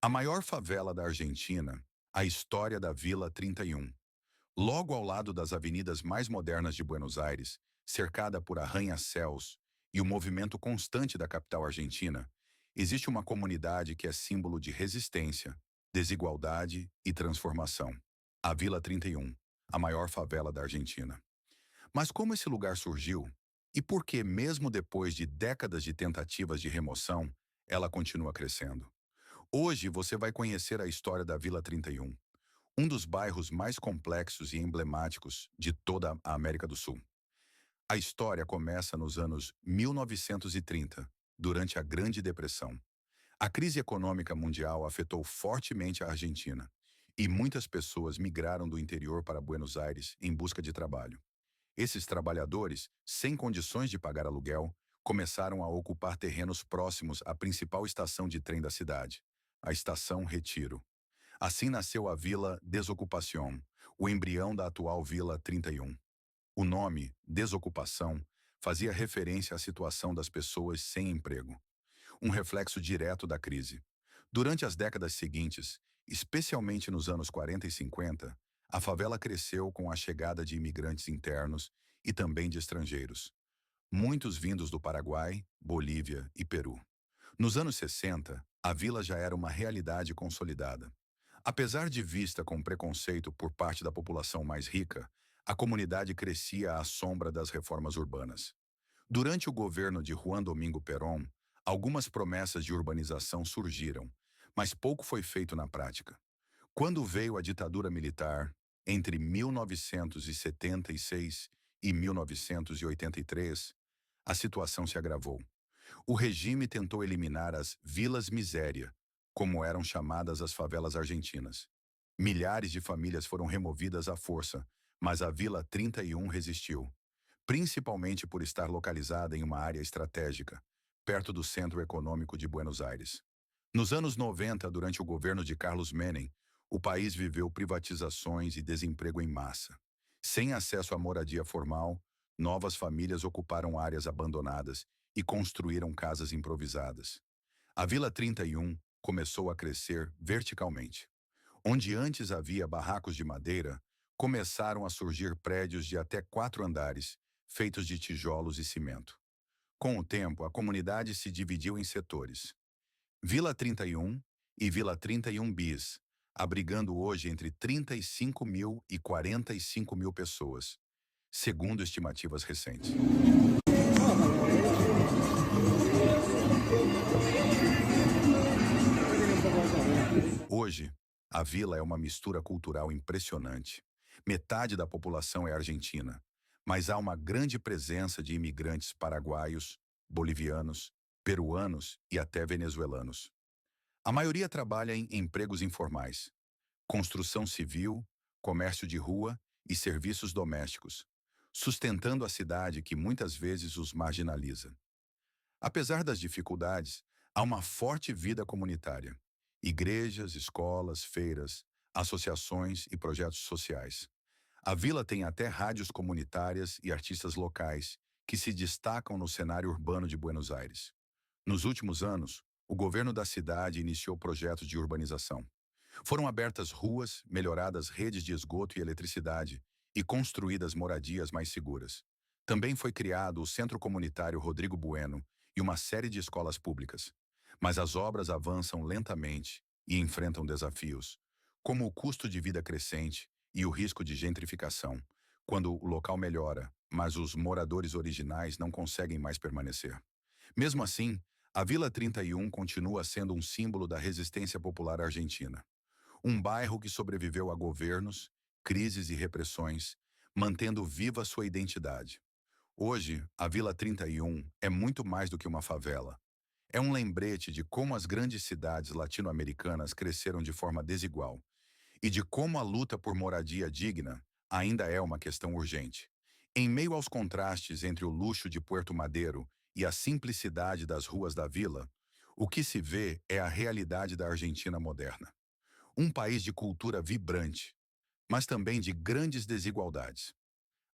A maior favela da Argentina, a história da Vila 31. Logo ao lado das avenidas mais modernas de Buenos Aires, cercada por arranha-céus e o movimento constante da capital argentina, existe uma comunidade que é símbolo de resistência, desigualdade e transformação. A Vila 31, a maior favela da Argentina. Mas como esse lugar surgiu? E por que, mesmo depois de décadas de tentativas de remoção, ela continua crescendo? Hoje você vai conhecer a história da Vila 31, um dos bairros mais complexos e emblemáticos de toda a América do Sul. A história começa nos anos 1930, durante a Grande Depressão. A crise econômica mundial afetou fortemente a Argentina, e muitas pessoas migraram do interior para Buenos Aires em busca de trabalho. Esses trabalhadores, sem condições de pagar aluguel, começaram a ocupar terrenos próximos à principal estação de trem da cidade, a Estação Retiro. Assim nasceu a Vila Desocupación, o embrião da atual Vila 31. O nome, desocupação, fazia referência à situação das pessoas sem emprego, um reflexo direto da crise. Durante as décadas seguintes, especialmente nos anos 40 e 50, a favela cresceu com a chegada de imigrantes internos e também de estrangeiros, muitos vindos do Paraguai, Bolívia e Peru. Nos anos 60, a vila já era uma realidade consolidada. Apesar de vista com preconceito por parte da população mais rica, a comunidade crescia à sombra das reformas urbanas. Durante o governo de Juan Domingo Perón, algumas promessas de urbanização surgiram, mas pouco foi feito na prática. Quando veio a ditadura militar, entre 1976 e 1983, a situação se agravou. O regime tentou eliminar as vilas miséria, como eram chamadas as favelas argentinas. Milhares de famílias foram removidas à força, mas a Vila 31 resistiu, principalmente por estar localizada em uma área estratégica, perto do centro econômico de Buenos Aires. Nos anos 90, durante o governo de Carlos Menem, o país viveu privatizações e desemprego em massa. Sem acesso à moradia formal, novas famílias ocuparam áreas abandonadas e construíram casas improvisadas. A Vila 31 começou a crescer verticalmente. Onde antes havia barracos de madeira, começaram a surgir prédios de até 4 andares, feitos de tijolos e cimento. Com o tempo, a comunidade se dividiu em setores. Vila 31 e Vila 31 Bis, abrigando hoje entre 35 mil e 45 mil pessoas, segundo estimativas recentes. Hoje, a vila é uma mistura cultural impressionante. Metade da população é argentina, mas há uma grande presença de imigrantes paraguaios, bolivianos, peruanos e até venezuelanos. A maioria trabalha em empregos informais, construção civil, comércio de rua e serviços domésticos, sustentando a cidade que muitas vezes os marginaliza. Apesar das dificuldades, há uma forte vida comunitária. Igrejas, escolas, feiras, associações e projetos sociais. A vila tem até rádios comunitárias e artistas locais que se destacam no cenário urbano de Buenos Aires. Nos últimos anos, o governo da cidade iniciou projetos de urbanização. Foram abertas ruas, melhoradas redes de esgoto e eletricidade e construídas moradias mais seguras. Também foi criado o Centro Comunitário Rodrigo Bueno e uma série de escolas públicas. Mas as obras avançam lentamente e enfrentam desafios, como o custo de vida crescente e o risco de gentrificação, quando o local melhora, mas os moradores originais não conseguem mais permanecer. Mesmo assim, a Vila 31 continua sendo um símbolo da resistência popular argentina. Um bairro que sobreviveu a governos, crises e repressões, mantendo viva sua identidade. Hoje, a Vila 31 é muito mais do que uma favela. É um lembrete de como as grandes cidades latino-americanas cresceram de forma desigual e de como a luta por moradia digna ainda é uma questão urgente. Em meio aos contrastes entre o luxo de Puerto Madeiro e a simplicidade das ruas da vila, o que se vê é a realidade da Argentina moderna. Um país de cultura vibrante, mas também de grandes desigualdades.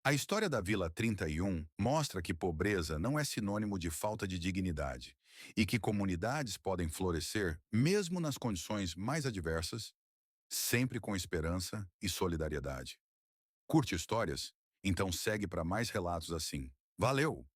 A história da Vila 31 mostra que pobreza não é sinônimo de falta de dignidade e que comunidades podem florescer mesmo nas condições mais adversas, sempre com esperança e solidariedade. Curte histórias? Então segue para mais relatos assim. Valeu!